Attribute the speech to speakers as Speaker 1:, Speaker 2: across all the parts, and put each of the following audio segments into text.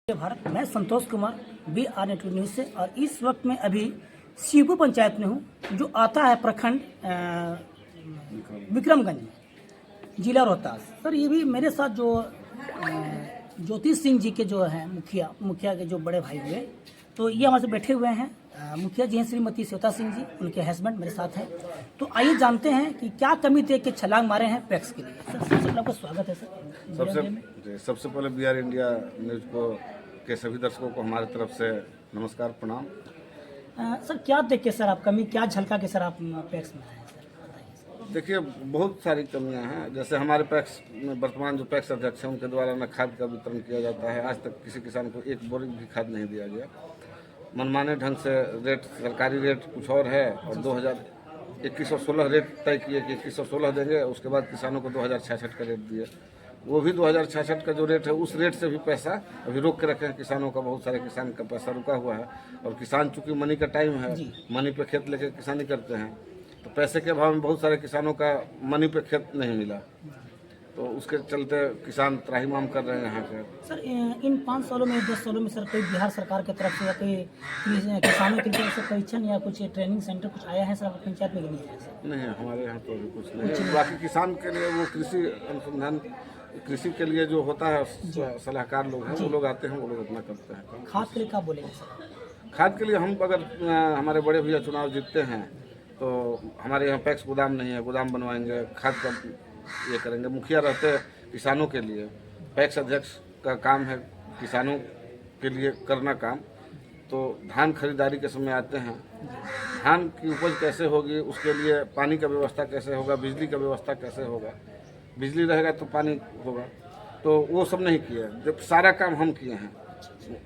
Speaker 1: भारत, मैं Santosh Kumar BR network news से। और इस वक्त मैं अभी शिवपुर पंचायत में हूँ, जो आता है प्रखंड विक्रमगंज, जिला रोहतास। सर ये भी मेरे साथ जो ज्योति सिंह जी के जो हैं मुखिया के जो बड़े भाई हुए, तो ये हमारे से बैठे हुए हैं। मुखिया जी हैं श्रीमती श्वेता सिंह जी, उनके हस्बैंड मेरे साथ हैं। तो आइए जानते हैं कि क्या कमी देख के छलांग मारे हैं पैक्स के लिए। सर सबसे पहले आपका स्वागत है सर।
Speaker 2: सबसे पहले BR इंडिया न्यूज़ को के सभी दर्शकों को हमारी तरफ से नमस्कार, प्रणाम।
Speaker 1: सर क्या देख के सर आप कमी क्या झलका के सर आप पैक्स में आए हैं सर, बताइए सर।
Speaker 2: देखिए, बहुत सारी कमियां हैं। जैसे हमारे पैक्स में वर्तमान जो पैक्स अध्यक्ष हैं, उनके द्वारा न खाद का वितरण किया जाता है। आज तक किसी किसान को एक बोरी भी खाद नहीं दिया गया। मनमाने ढंग से रेट, सरकारी रेट कुछ और है और 2021-16 रेट तय किए कि 2116 देंगे, उसके बाद किसानों को 2066 का रेट दिए। वो भी 2066 का जो रेट है, उस रेट से भी पैसा अभी रोक के रखे हैं किसानों का। बहुत सारे किसान का पैसा रुका हुआ है और किसान चूंकि मनी का टाइम है, मनी पे खेत लेके किसानी करते हैं, तो पैसे के अभाव में बहुत सारे किसानों का मनी पे खेत नहीं मिला, तो उसके चलते किसान त्राहिमाम कर रहे हैं यहाँ के।
Speaker 1: सर इन 5 सालों में 10 सालों में सर कोई बिहार सरकार की तरफ से या कोई किसानों की तरफ से परीक्षण या कुछ ट्रेनिंग सेंटर कुछ आया है सर आपकी पंचायत में? नहीं है सर।
Speaker 2: नहीं, हमारे यहाँ तो अभी कुछ नहीं है। बाकी किसान के लिए वो कृषि अनुसंधान, कृषि के लिए जो होता है सलाहकार लोग हैं, वो लोग आते हैं, वो लोग अपना करते हैं।
Speaker 1: खाद के लिए क्या बोलेंगे सर?
Speaker 2: खाद के लिए हम अगर हमारे बड़े भैया चुनाव जीतते हैं तो हमारे यहाँ पैक्स गोदाम नहीं है, गोदाम बनवाएंगे, खाद का ये करेंगे। मुखिया रहते किसानों के लिए, पैक्स अध्यक्ष का काम है किसानों के लिए करना काम। तो धान खरीदारी के समय आते हैं, धान की उपज कैसे होगी, उसके लिए पानी का व्यवस्था कैसे होगा, बिजली का व्यवस्था कैसे होगा। बिजली रहेगा तो पानी होगा, तो वो सब नहीं किया। जब सारा काम हम किए हैं,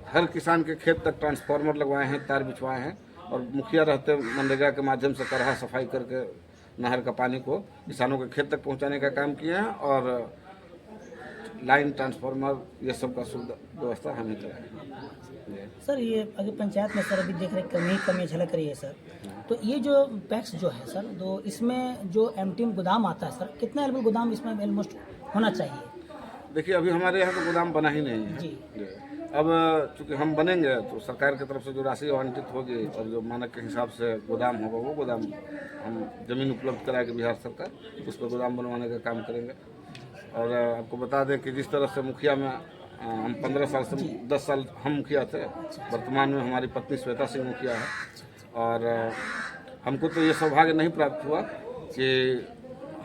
Speaker 2: हर किसान के खेत तक ट्रांसफार्मर लगवाए हैं, तार बिछवाए हैं, और मुखिया रहते मनरेगा के माध्यम से करहा सफाई करके नहर का पानी को किसानों के खेत तक पहुंचाने का काम किए हैं, और लाइन, ट्रांसफार्मर, ये सब का सुविधा व्यवस्था हम ही कराए।
Speaker 1: सर ये अगर पंचायत में सर अभी देख रहे कमी झलक रही है सर, तो ये जो पैक्स जो है सर, तो इसमें जो एमटीएम गोदाम आता है सर, कितना अवेलेबल गोदाम इसमें ऑलमोस्ट होना चाहिए?
Speaker 2: देखिए, अभी हमारे यहाँ तो गोदाम बना ही नहीं है
Speaker 1: जी।
Speaker 2: अब चूँकि हम बनेंगे तो सरकार की तरफ से जो राशि आवंटित होगी और जो मानक के हिसाब से गोदाम होगा, वो गोदाम हम जमीन उपलब्ध कराएगी बिहार सरकार, उस पर गोदाम बनवाने का काम करेंगे। और आपको बता दें कि जिस तरह से मुखिया में हम 15 साल से 10 साल हम मुखिया थे, वर्तमान में हमारी पत्नी श्वेता सिंह मुखिया है। और हमको तो ये सौभाग्य नहीं प्राप्त हुआ कि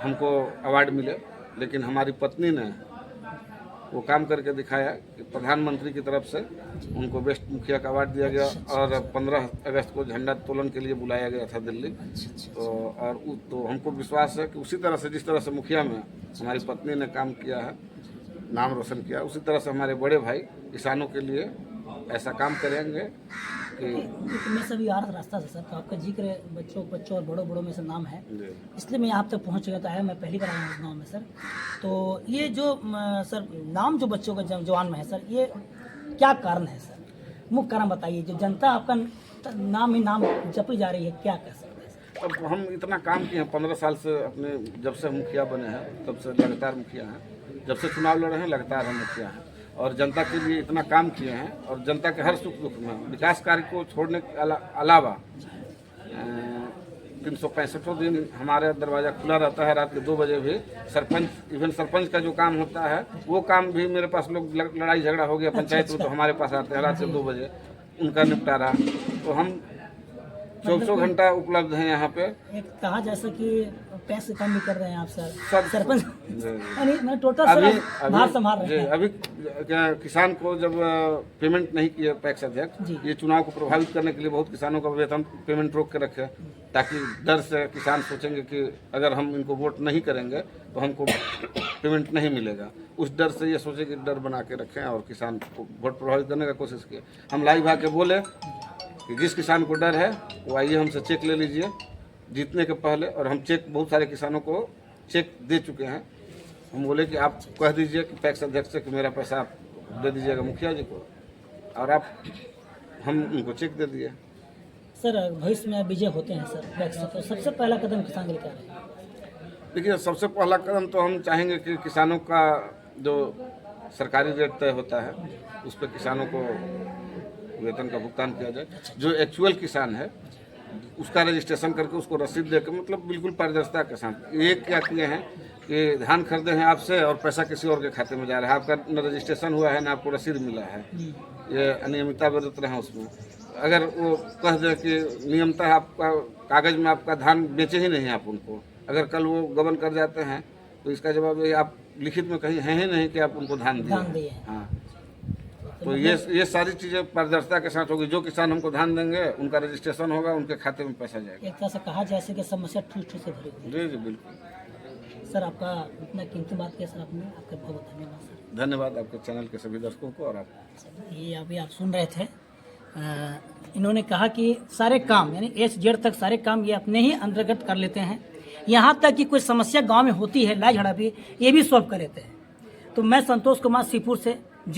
Speaker 2: हमको अवार्ड मिले, लेकिन हमारी पत्नी ने वो काम करके दिखाया कि प्रधानमंत्री की तरफ से उनको बेस्ट मुखिया का अवार्ड दिया गया, और 15 अगस्त को झंडा तोलन के लिए बुलाया गया था दिल्ली। तो हमको विश्वास है कि उसी तरह से, जिस तरह से मुखिया में हमारी पत्नी ने काम किया है, नाम रोशन किया, उसी तरह से हमारे बड़े भाई किसानों के लिए ऐसा काम करेंगे कि
Speaker 1: मैं सभी आ रहा रास्ता से सर, तो आपका जिक्र बच्चों और बड़ों में से नाम है, इसलिए मैं यहाँ तक पहुँच गया। तो आया, मैं पहली बार आया हूँ इस गाँव में सर। तो ये जो सर नाम जो बच्चों का जवान में है सर, ये क्या कारण है सर? मुख्य कारण बताइए। जो जनता आपका नाम ही नाम जपी जा रही है, क्या कर सकते हैं सर?
Speaker 2: अब हम इतना काम किए हैं 15 साल से, अपने जब से हम मुखिया बने हैं तब से लगातार मुखिया हैं, जब से चुनाव लड़े हैं लगातार हम मुखिया हैं, और जनता के लिए इतना काम किए हैं, और जनता के हर सुख दुख में विकास कार्य को छोड़ने के अलावा 365 दिन हमारे दरवाज़ा खुला रहता है। रात के 2 बजे भी सरपंच का जो काम होता है, वो काम भी मेरे पास, लोग लड़ाई झगड़ा हो गया पंचायत में, तो हमारे पास आते हैं रात के 2 बजे, उनका निपटारा। तो हम 24 घंटा उपलब्ध हैं यहाँ पे।
Speaker 1: एक कहा जैसा कि पैसे कम भी कर रहे हैं आप सर, सरपंच मैं टोटल भार संभाल रहे हैं।
Speaker 2: अभी किसान को जब पेमेंट नहीं किया पैक्स अध्यक्ष, ये चुनाव को प्रभावित करने के लिए बहुत किसानों का वेतन पेमेंट रोक के रखे, ताकि डर से किसान सोचेंगे कि अगर हम इनको वोट नहीं करेंगे तो हमको पेमेंट नहीं मिलेगा। उस डर से ये सोचे कि डर बना के रखें और किसान को वोट प्रभावित करने का कोशिश किए। हम लाइव आके बोले कि जिस किसान को डर है वो आइए हमसे चेक ले लीजिए जीतने के पहले, और हम चेक बहुत सारे किसानों को चेक दे चुके हैं। हम बोले कि आप कह दीजिए कि पैक्स अध्यक्ष से कि मेरा पैसा आप दे दीजिएगा मुखिया जी को, और हम उनको चेक दे दिए।
Speaker 1: सर भविष्य में विजय होते हैं सर पैक्स, तो सबसे पहला कदम किसान के लिए क्या है?
Speaker 2: देखिए, सबसे पहला कदम तो हम चाहेंगे कि किसानों का जो सरकारी रेट तय होता है, उस पर किसानों को वेतन का भुगतान किया जाए। जो एक्चुअल किसान है उसका रजिस्ट्रेशन करके उसको रसीद देकर, मतलब बिल्कुल पारदर्शिता के साथ। ये क्या किए हैं कि धान खरीदे हैं आपसे और पैसा किसी और के खाते में जा रहा है, आपका न रजिस्ट्रेशन हुआ है ना आपको रसीद मिला है। ये अनियमितता बरत रहे हैं उसमें। अगर वो कह दें कि नियमतः आपका कागज में आपका धान बेचे ही नहीं आप उनको, अगर कल वो गबन कर जाते हैं तो इसका जवाब ये आप लिखित में कहीं है ही नहीं कि आप उनको धान दिए। हाँ, तो ये सारी चीज़ें पारदर्शिता के साथ होगी। जो किसान हमको धान देंगे उनका रजिस्ट्रेशन होगा, उनके खाते में पैसा जाएगा।
Speaker 1: एक तरह से कहा जाए कि समस्या ठूस ठूस से भरी हुई
Speaker 2: जी जी बिल्कुल।
Speaker 1: सर, आपका इतना कीमती बात किया सर आपने, आपका बहुत बहुत धन्यवाद सर।
Speaker 2: धन्यवाद आपके चैनल के सभी दर्शकों को। और आप
Speaker 1: ये अभी आप सुन रहे थे, इन्होंने कहा कि सारे काम यानी A से Z तक सारे काम ये अपने ही अंतर्गत कर लेते हैं, यहाँ तक कि कोई समस्या गांव में होती है लड़ाई झगड़ा भी ये भी सॉल्व कर लेते हैं। तो मैं संतोष कुमार सीपुर से